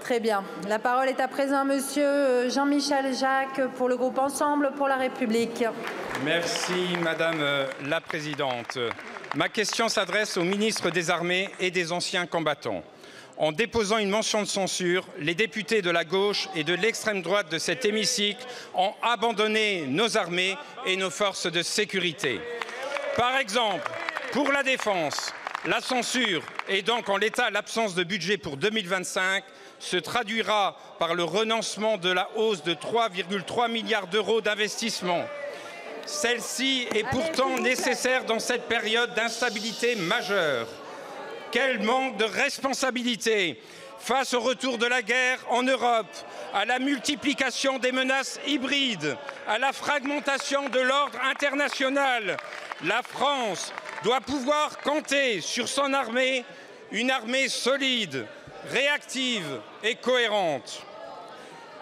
Très bien. La parole est à présent à monsieur Jean-Michel Jacques pour le groupe Ensemble pour la République. Merci Madame la Présidente. Ma question s'adresse au ministre des Armées et des Anciens combattants. En déposant une motion de censure, les députés de la gauche et de l'extrême droite de cet hémicycle ont abandonné nos armées et nos forces de sécurité. Par exemple, pour la défense, la censure et donc en l'état l'absence de budget pour 2025 se traduira par le renoncement de la hausse de 3,3 milliards d'euros d'investissement. Celle-ci est pourtant nécessaire dans cette période d'instabilité majeure. Quel manque de responsabilité face au retour de la guerre en Europe, à la multiplication des menaces hybrides, à la fragmentation de l'ordre international. La France doit pouvoir compter sur son armée, une armée solide, réactive et cohérente.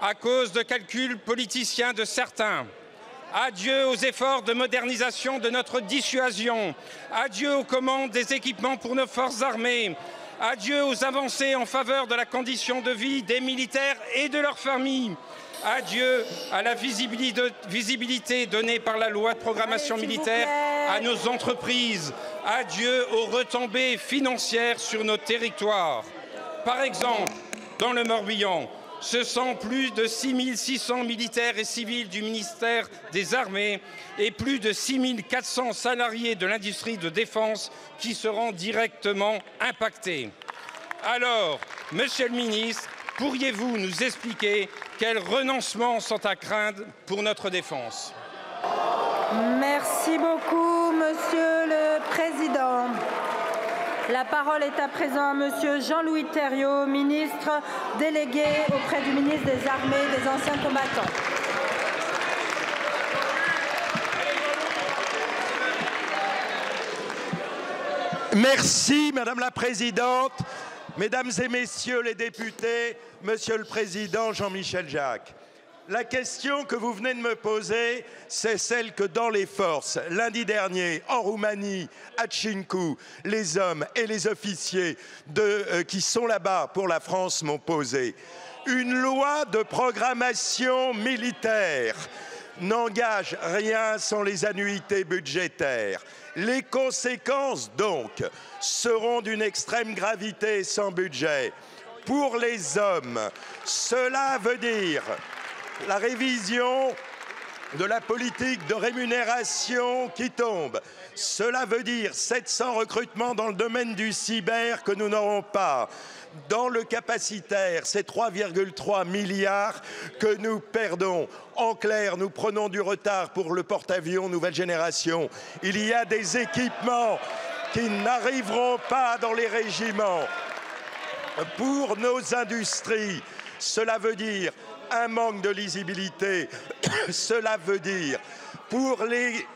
À cause de calculs politiciens de certains, adieu aux efforts de modernisation de notre dissuasion, adieu aux commandes des équipements pour nos forces armées, adieu aux avancées en faveur de la condition de vie des militaires et de leurs familles, adieu à la visibilité donnée par la loi de programmation militaire à nos entreprises, adieu aux retombées financières sur nos territoires. Par exemple, dans le Morbihan, ce sont plus de 6 600 militaires et civils du ministère des Armées et plus de 6 400 salariés de l'industrie de défense qui seront directement impactés. Alors, Monsieur le ministre, pourriez-vous nous expliquer quels renoncements sont à craindre pour notre défense? Merci beaucoup, Monsieur le Président. La parole est à présent à monsieur Jean-Louis Thériault, ministre délégué auprès du ministre des Armées et des Anciens combattants. Merci Madame la Présidente, Mesdames et Messieurs les députés, Monsieur le Président Jean-Michel Jacques. La question que vous venez de me poser, c'est celle que dans les forces, lundi dernier, en Roumanie, à Tchinku, les hommes et les officiers qui sont là-bas pour la France m'ont posée. Une loi de programmation militaire n'engage rien sans les annuités budgétaires. Les conséquences, donc, seront d'une extrême gravité sans budget. Pour les hommes, cela veut dire la révision de la politique de rémunération qui tombe. Cela veut dire 700 recrutements dans le domaine du cyber que nous n'aurons pas. Dans le capacitaire, c'est 3,3 milliards que nous perdons. En clair, nous prenons du retard pour le porte-avions nouvelle génération. Il y a des équipements qui n'arriveront pas dans les régiments. Pour nos industries, cela veut dire un manque de lisibilité. Cela veut dire pour les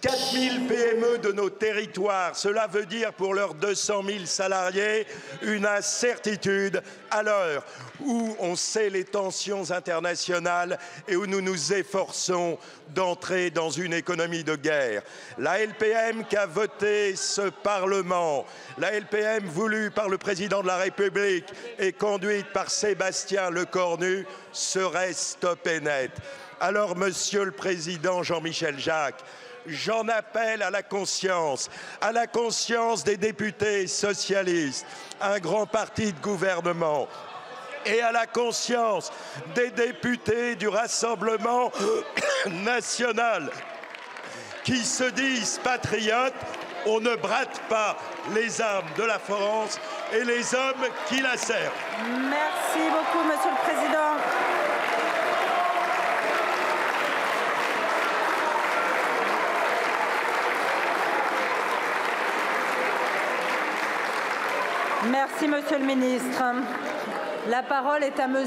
4000 PME de nos territoires, cela veut dire pour leurs 200 000 salariés une incertitude à l'heure où on sait les tensions internationales et où nous nous efforçons d'entrer dans une économie de guerre. La LPM qu'a voté ce Parlement, la LPM voulue par le Président de la République et conduite par Sébastien Lecornu, serait stoppée net. Alors, Monsieur le Président Jean-Michel Jacques, j'en appelle à la conscience des députés socialistes, un grand parti de gouvernement, et à la conscience des députés du Rassemblement national qui se disent patriotes. On ne brade pas les armes de la France et les hommes qui la servent. Merci beaucoup, Monsieur le Président. Merci, Monsieur le Ministre. La parole est à monsieur